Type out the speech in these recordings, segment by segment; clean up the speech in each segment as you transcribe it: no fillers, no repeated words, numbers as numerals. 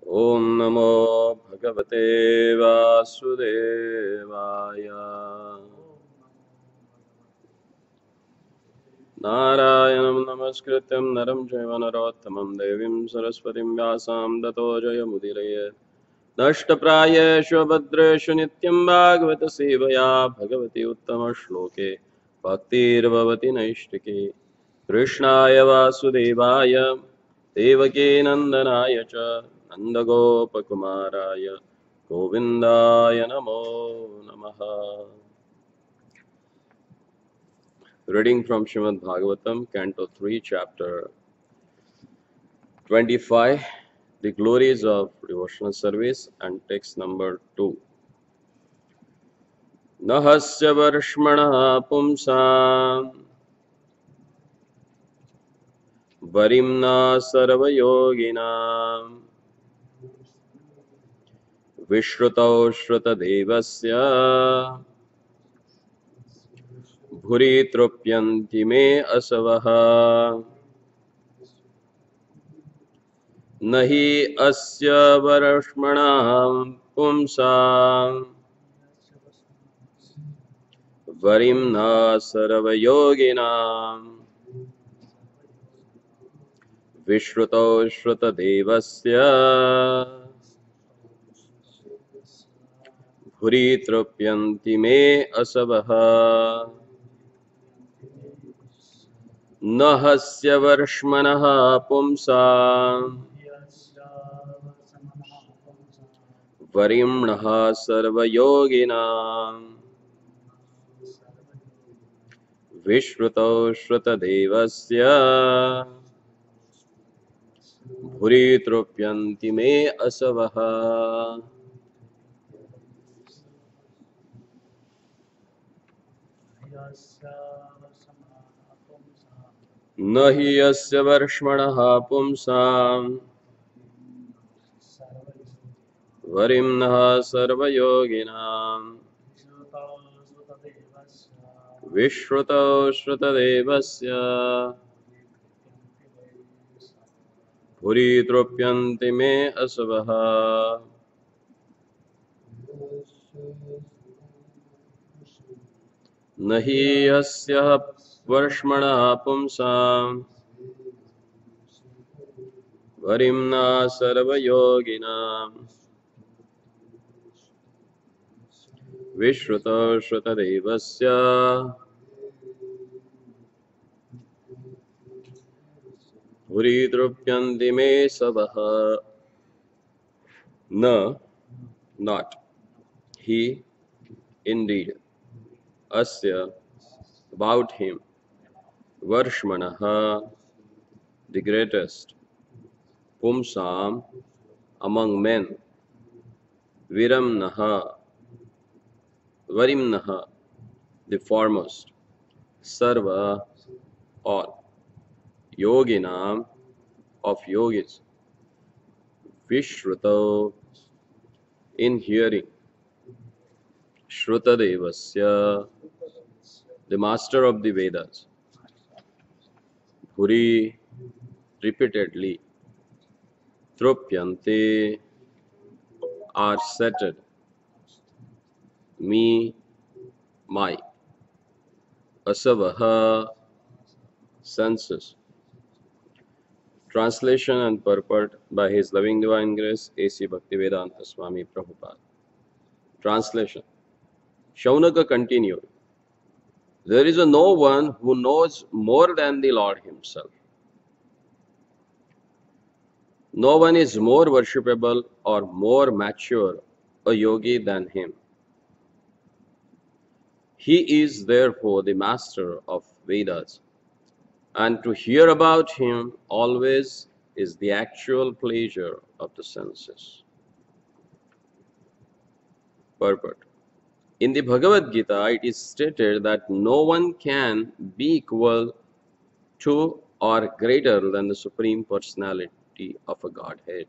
ओम नमो भगवते वासुदेवाय। नारायणं नमस्कृत्यं नरं चैव नरोत्तमं देवीं सरस्वतीं व्यासां ततो जयमुदीरयेत्। नष्टप्रायेषु भद्रेषु नित्यं भागवत सेवया भगवती उत्तमश्लोके भक्तिर्भवति नैष्टिके। कृष्णाय वासुदेवाय देवकी नन्दनाय च नन्दगोपकुमाराय गोविन्दाय नमो नमः। Reading from Srimad Bhagavatam, Canto 3, Chapter 25, The Glories of Devotional Service, and text number 2. Nahasya varshmana pumsam varimna sarvayoginam vishrutau shrutadevasya bhuri trupyanti me asavaha nahi asya varshmana pumsam varimna sarvayoginam Vishruto Shrutadevasya Bhuri Trupyanti Me Asavaha Nahasya Varshmanaha Pumsa Varimnaha Sarvayoginam Vishruto Shrutadevasya Bhuri Trupyanti Me Asavaha. Nahi asya varshmanaha pumsam varimnaha sarvayoginam vishruto shrutadevasya bhuri trupyanti me asavaha. Nahi asya varshmanaha pumsam varimna sarvayoginam vishruto shrutadevasya bhuri trupyanti me savaha. Na, not he, indeed, asya, about him, varshmanaha, the greatest, pumsam, among men, viramnaha, varimnaha, the foremost, sarva, all, yoginam, of yogis, vishruto, in hearing, shrutadevasya, the master of the Vedas, bhuri, repeatedly, trupyanti, are settled, me, my, asavaha, senses. Translation and purport by His Loving Divine Grace A.C. Bhaktivedanta Swami Prabhupada. Translation. Shaunaka continued, there is no one who knows more than the Lord Himself. No one is more worshipable or more mature a yogi than Him. He is therefore the master of Vedas, and to hear about Him always is the actual pleasure of the senses. Purport. In the Bhagavad Gita, it is stated that no one can be equal to or greater than the Supreme Personality of a Godhead.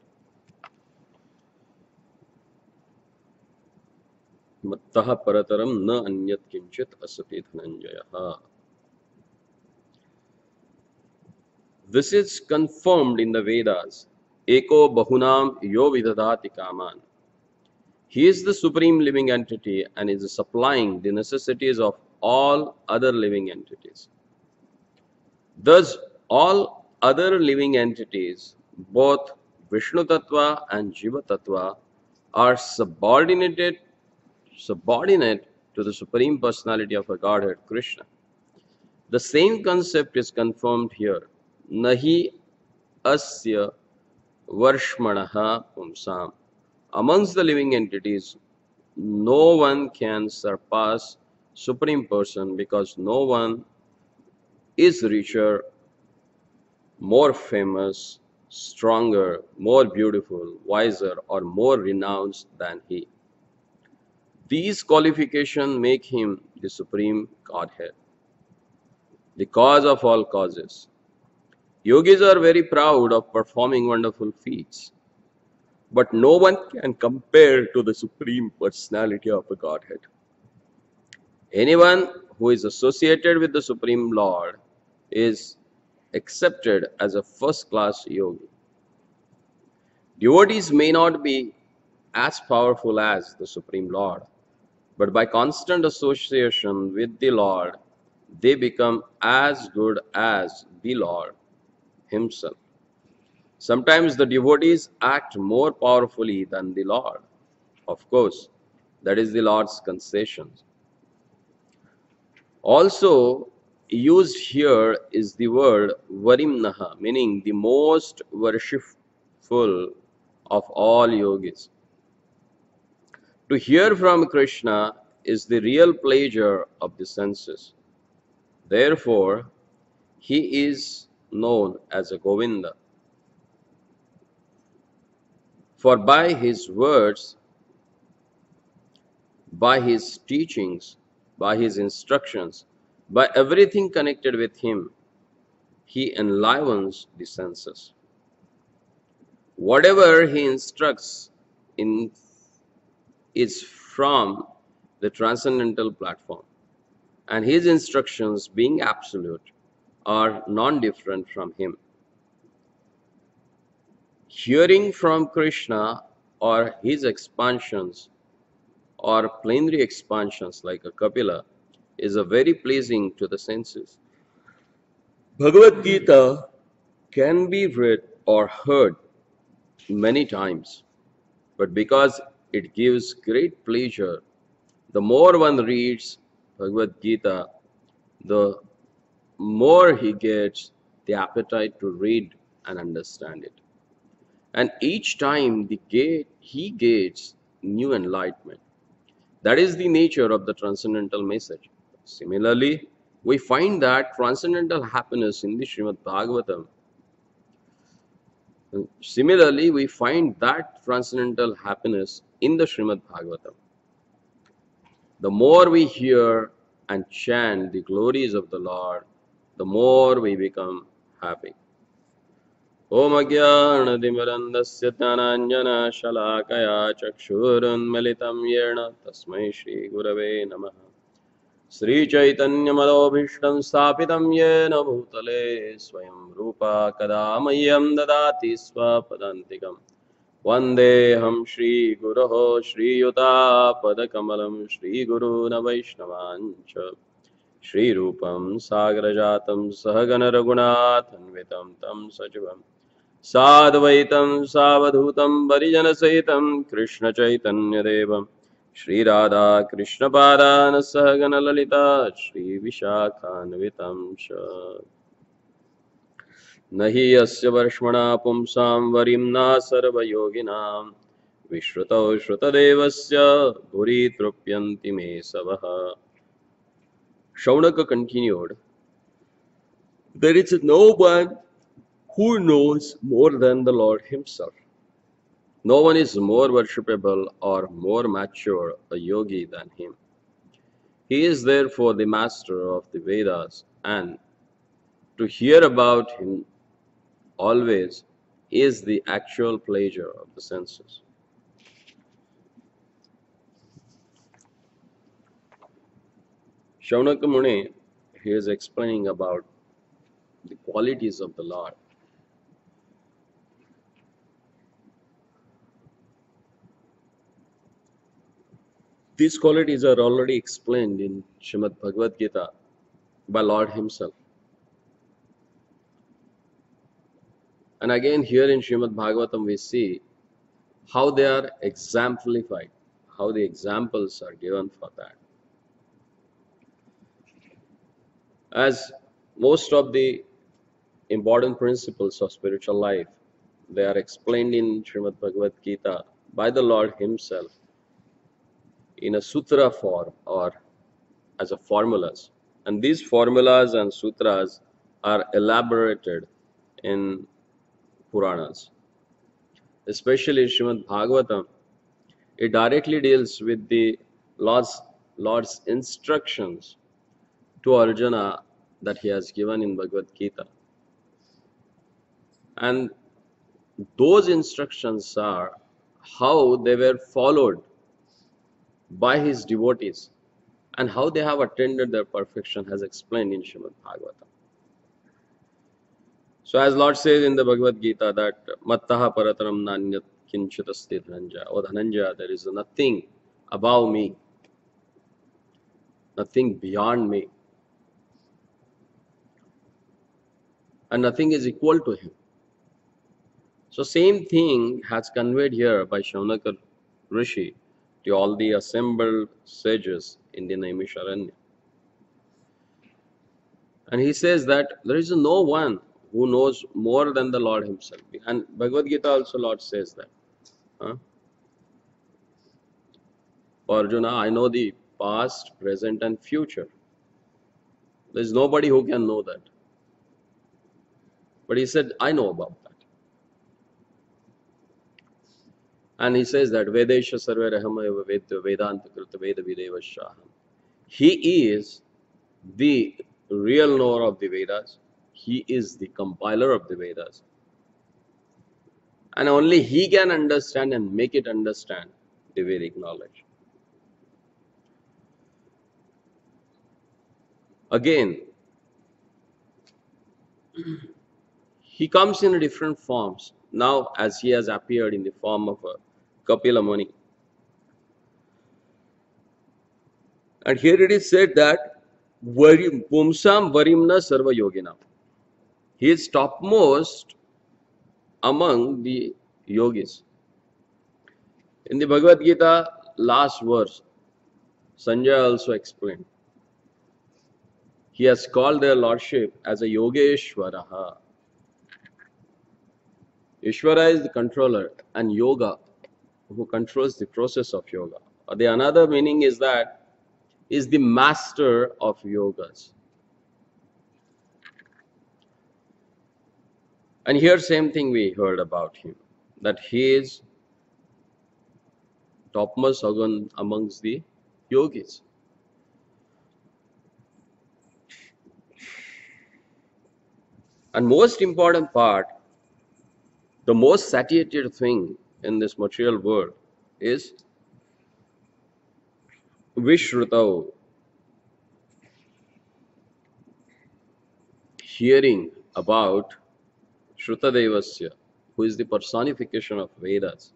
Mattaha parataram na anyat kinchit asati dhananjaya. This is confirmed in the Vedas eko bahunam yo vidadati kaman. He is the supreme living entity and is supplying the necessities of all other living entities. Thus, all other living entities, both Vishnu Tattva and Jiva Tattva, are subordinate to the Supreme Personality of a Godhead, Krishna. The same concept is confirmed here. Nahi asya varshmanaha pumsam. Amongst the living entities, no one can surpass Supreme Person because no one is richer, more famous, stronger, more beautiful, wiser, or more renounced than he. These qualifications make him the Supreme Godhead, the cause of all causes. Yogis are very proud of performing wonderful feats, but no one can compare to the Supreme Personality of the Godhead. Anyone who is associated with the Supreme Lord is accepted as a first-class yogi. Devotees may not be as powerful as the Supreme Lord, but by constant association with the Lord, they become as good as the Lord Himself. Sometimes the devotees act more powerfully than the Lord. Of course, that is the Lord's concessions. Also, used here is the word Varimnaha, meaning the most worshipful of all yogis. To hear from Krishna is the real pleasure of the senses. Therefore, he is known as a Govinda. For by his words, by his teachings, by his instructions, by everything connected with him, he enlivens the senses. Whatever he instructs in is from the transcendental platform, and his instructions, being absolute, are non-different from him. Hearing from Krishna or his expansions or plenary expansions like a Kapila is a very pleasing to the senses. Bhagavad Gita can be read or heard many times, but because it gives great pleasure, the more one reads Bhagavad Gita, the more he gets the appetite to read and understand it. And each time he gets new enlightenment. That is the nature of the transcendental message. Similarly, we find that transcendental happiness in the Srimad Bhagavatam. Similarly, we find that transcendental happiness in the Srimad Bhagavatam. The more we hear and chant the glories of the Lord, the more we become happy. Om Ajnanatimirandasya Jnananjana Shalakaya Chakshurunmilitam Yena Tasmai Shri Gurave Namaha. Sri Chaitanya Madhobhishtam Sthapitam Yena Bhutale Swayam Rupa Kadamayam Dadati Swapadantikam Vandeham Shri Guroho Shri Yuta Padakamalam Shri Guruna Vaishnavancha Shri Rupam Sagrajatam Sahagana Raghunathanvitam Tam Sajivam Sadvaitam Savadhutam Varijana Sahitam Krishna Chaitanya Devam Shri Radha Krishna Padana Sahagana Lalita Shri Vishakhanvitam Sha Nahi Asya Varshmana Pumsam Varimna Sarva Yoginam Vishrutau Shrutadevasya Bhuri Trupyanti Me Savaha. Shaunaka continued, there is no one who knows more than the Lord Himself. No one is more worshipable or more mature a yogi than him. He is therefore the master of the Vedas, and to hear about him always is the actual pleasure of the senses. Shaunaka Muni, he is explaining about the qualities of the Lord. These qualities are already explained in Srimad Bhagavad Gita by Lord Himself. And again, here in Srimad Bhagavatam, we see how they are exemplified, how the examples are given for that. As most of the important principles of spiritual life, they are explained in Srimad Bhagavad Gita by the Lord Himself in a sutra form or as a formulas. And these formulas and sutras are elaborated in Puranas. Especially Srimad Bhagavatam, it directly deals with the Lord's instructions to Arjuna that He has given in Bhagavad Gita. And those instructions are how they were followed by His devotees and how they have attained their perfection as explained in Srimad Bhagavatam. So as Lord says in the Bhagavad Gita that Mattaha Parataram Nanyat Kinchitasti Dhananjaya. O Dhananjaya, there is nothing above me, nothing beyond me, and nothing is equal to Him. So same thing has conveyed here by Shaunaka Rishi to all the assembled sages in the Naimisharanya. And he says that there is no one who knows more than the Lord Himself. And Bhagavad Gita also Lord says that. For Arjuna, I know the past, present and future. There is nobody who can know that. But he said, I know about that. And he says that Vedesha Sarve Rahama Vedya Vedanta Krita Veda Videva Shaham. He is the real knower of the Vedas. He is the compiler of the Vedas. And only He can understand and make it understand the Vedic knowledge. Again, He comes in different forms. Now, as He has appeared in the form of a Kapila Muni. And here it is said that Pumsam Varimna Sarva Yogina. He is topmost among the yogis. In the Bhagavad Gita, last verse, Sanjay also explained. He has called their lordship as a Yogeshwaraha. Ishvara is the controller, and yoga, who controls the process of yoga. The another meaning is that is the master of yogas. And here same thing we heard about him, that he is topmost amongst the yogis. And most important part, the most satiated thing in this material world is Vishrutau, hearing about Shrutadevasya, who is the personification of Vedas.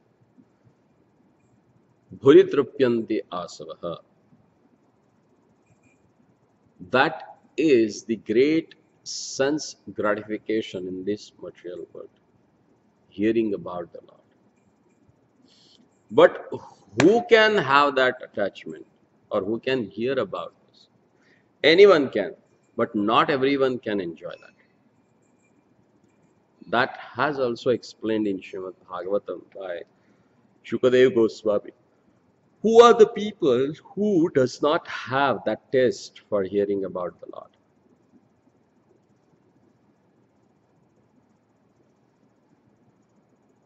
Bhuritrupyanti asavaha. That is the great sense gratification in this material world, hearing about the Lord. But who can have that attachment, or who can hear about this? Anyone can, but not everyone can enjoy that. That has also explained in Srimad Bhagavatam by Shukadeva Goswami. Who are the people who does not have that taste for hearing about the Lord?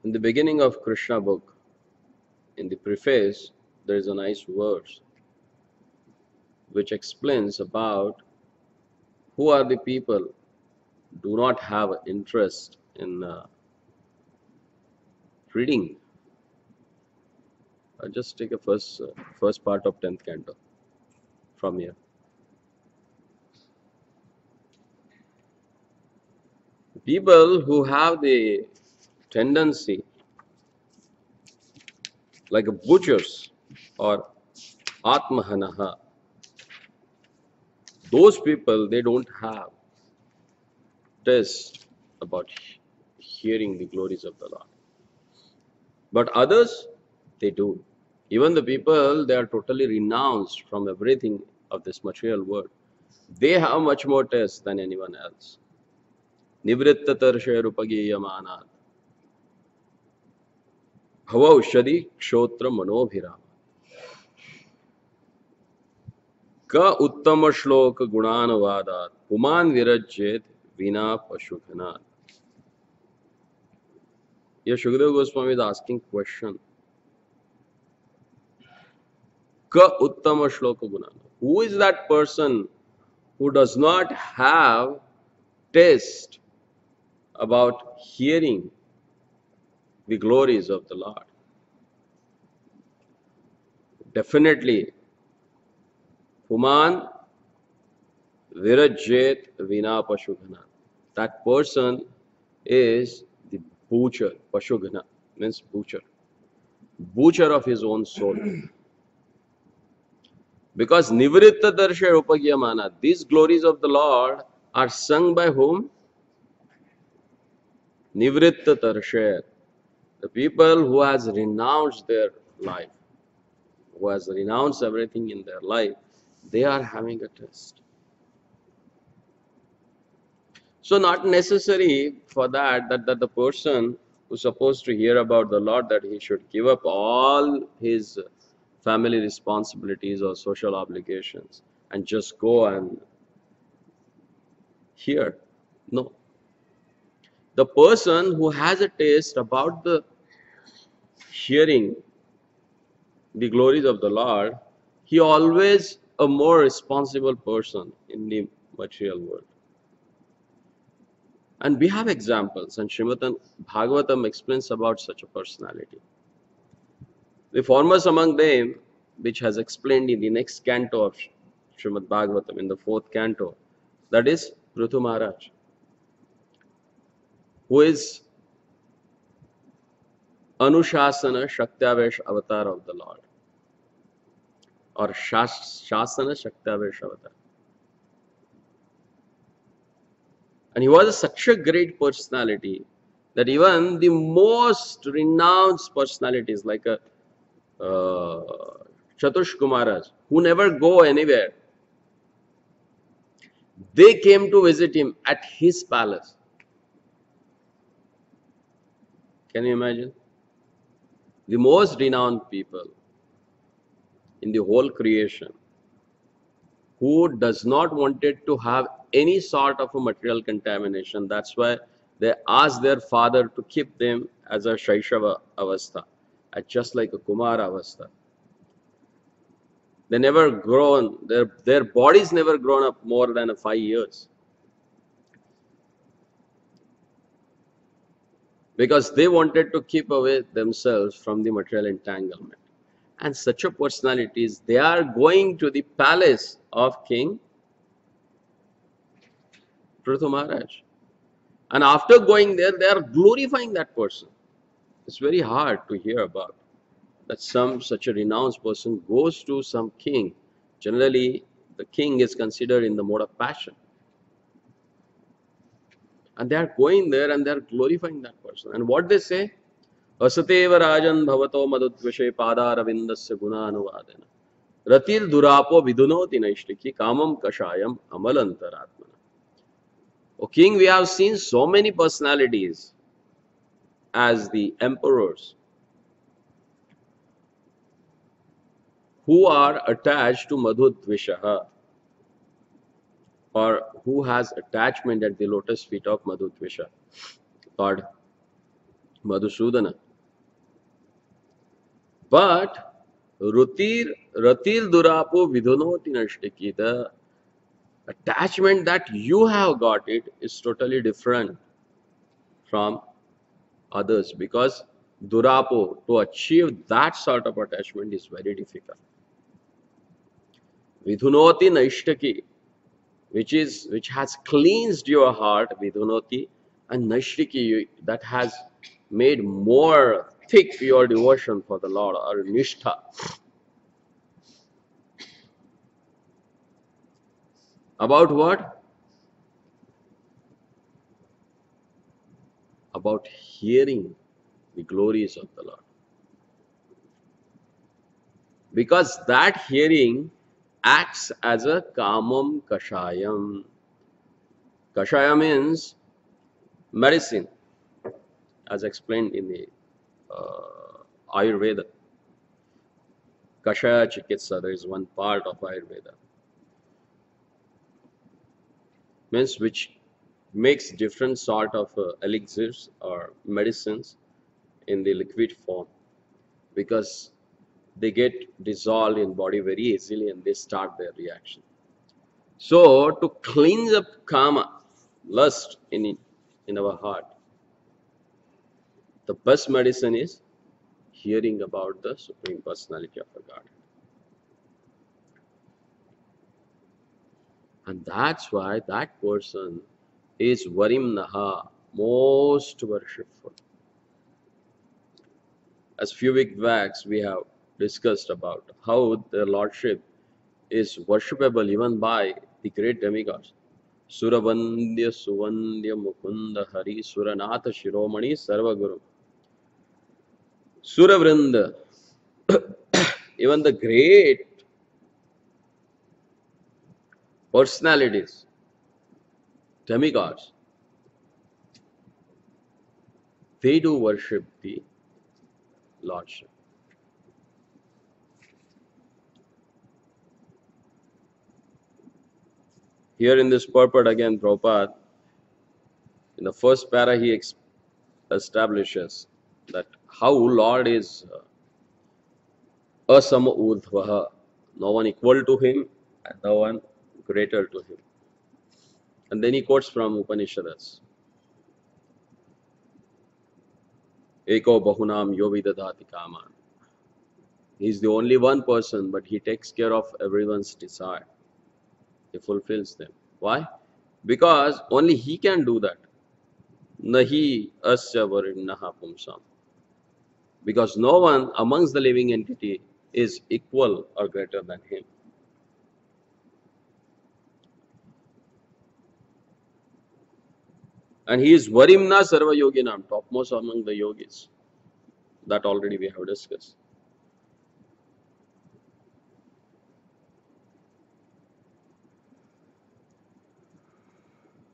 In the beginning of Krishna book, in the preface, there is a nice verse which explains about who are the people do not have interest in reading. I'll just take a first part of 10th canto from here. People who have the tendency, like butchers or Atmahanaha. Those people, they don't have taste about hearing the glories of the Lord. But others, they do. Even the people, they are totally renounced from everything of this material world. They have much more taste than anyone else. Nivritta tarshe rupagiyamanat. Bhavaushadi kshotra manobhirama. Ka uttama shloka gunanavadat. Puman virajyet vina pashughanat. Here Shukadeva Goswami is asking question. Ka uttama shloka gunana. Who is that person who does not have taste about hearing the glories of the Lord? Definitely, Puman virajyet vina pashughanat. That person is the butcher. Pashugana means butcher. Butcher of his own soul. Because Nivritta Darsha Upagyamana, these glories of the Lord are sung by whom? Nivritta Darsha, the people who has renounced their life, who has renounced everything in their life, they are having a test. So not necessary for that the person who's supposed to hear about the Lord, that he should give up all his family responsibilities or social obligations and just go and hear. No. The person who has a taste about the hearing the glories of the Lord, he always a more responsible person in the material world. And we have examples, and Srimad Bhagavatam explains about such a personality. The foremost among them, which has explained in the next canto of Srimad Bhagavatam, in the 4th canto, that is Prithu Maharaj, who is Anushasana Shaktavesh avatar of the Lord, or Shasana Shaktavesh avatar. And he was such a great personality that even the most renowned personalities like a Chatush Kumaras, who never go anywhere, they came to visit him at his palace. Can you imagine? The most renowned people in the whole creation, who does not wanted to have any sort of a material contamination. That's why they asked their father to keep them as a Shaishava Avastha, just like a Kumara Avastha. They never grown, their bodies never grown up more than 5 years. Because they wanted to keep away themselves from the material entanglement. And such a personalities, they are going to the palace of King Prithu Maharaj. And after going there, they are glorifying that person. It's very hard to hear about that such a renowned person goes to some king. Generally, the king is considered in the mode of passion. And they are going there and they are glorifying that person. And what they say? Asateva rajan bhavato madudvishe padaravindasya gunanuvadena. Ratil durapo vidunoti naishtiki kamam kashayam amalantaratmana. O king, we have seen so many personalities as the emperors who are attached to Madhudvishaha, or who has attachment at the lotus feet of Madhudvisha, Lord Madhusudana. But Ratil Durapo Vidunoti Nashtiki, the attachment that you have got it is totally different from others, because Durapo, to achieve that sort of attachment is very difficult. Vidhunoti Naishtaki, which has cleansed your heart, Vidhunoti, and Naishtaki, that has made more thick your devotion for the Lord, or Nishtha. About what? About hearing the glories of the Lord. Because that hearing acts as a kamam kashayam. Kashaya means medicine, as explained in the Ayurveda. Kashaya Chikitsa, there is one part of Ayurveda, means which makes different sort of elixirs or medicines in the liquid form, because they get dissolved in body very easily and they start their reaction. So to cleanse up kama, lust in our heart, the best medicine is hearing about the Supreme Personality of the Godhead. And that's why that person is Varimnaha, most worshipful. As few weeks back we have discussed about how the Lordship is worshipable even by the great demigods. Suravandya Suvandya Mukunda Hari Suranatha Shiromani Sarvaguru. Suravrinda, even the great personalities, demigods, they do worship the Lordship. Here in this purport again, Prabhupada, in the first para, he establishes that how Lord is asama urdhvaha, no one equal to him and no one greater to him. And then he quotes from Upanishads. Eko bahunam yovidadati kaman. He's the only one person, but he takes care of everyone's desire. He fulfills them. Why? Because only he can do that. Nahi asya varinnaha pumsam. Because no one amongst the living entity is equal or greater than him. And he is Varimna Sarva Yoginam, topmost among the yogis. That already we have discussed.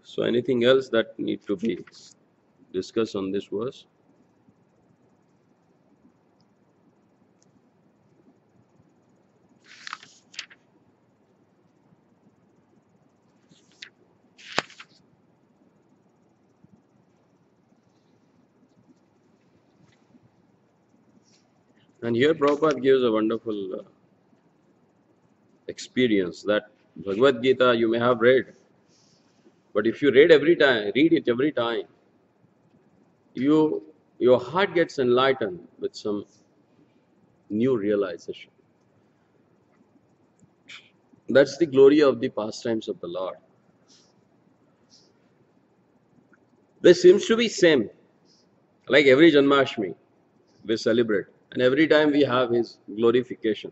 So anything else that need to be discussed on this verse? And here Prabhupada gives a wonderful experience that Bhagavad Gita you may have read, but if you read it every time, your heart gets enlightened with some new realization. That's the glory of the pastimes of the Lord. They seems to be same, like every Janmashtami we celebrate, and every time we have his glorification.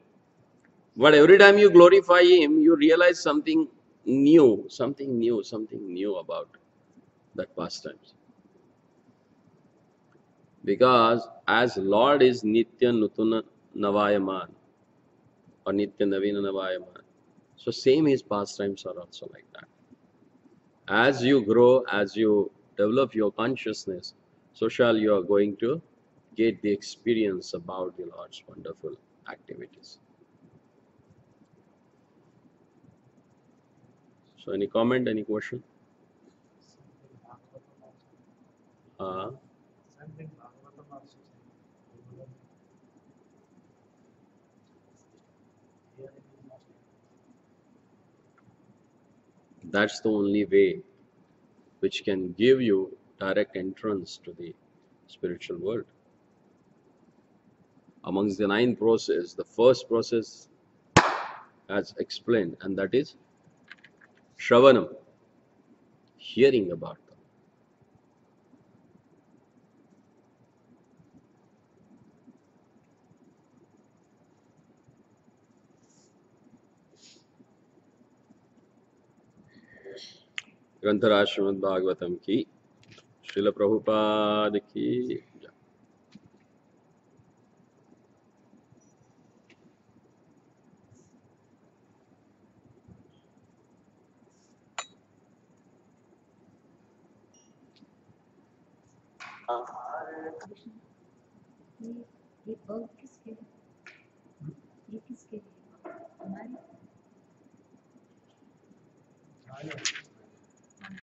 But every time you glorify him, you realize something new, something new, something new about that pastimes. Because as Lord is Nitya Nutuna Navayaman or Nitya Navina Navayaman, so same his pastimes are also like that. As you grow, as you develop your consciousness, so shall you are going to get the experience about the Lord's wonderful activities. So any comment, any question? Uh, that's the only way which can give you direct entrance to the spiritual world. Amongst the 9 processes, the first process as explained, and that is Shravanam, hearing about them. ग्रंथराज Shrimad Bhagavatam की, श्रील प्रभुपाद की जय। ये bug किसके लिए? ये किसके लिए? हमारे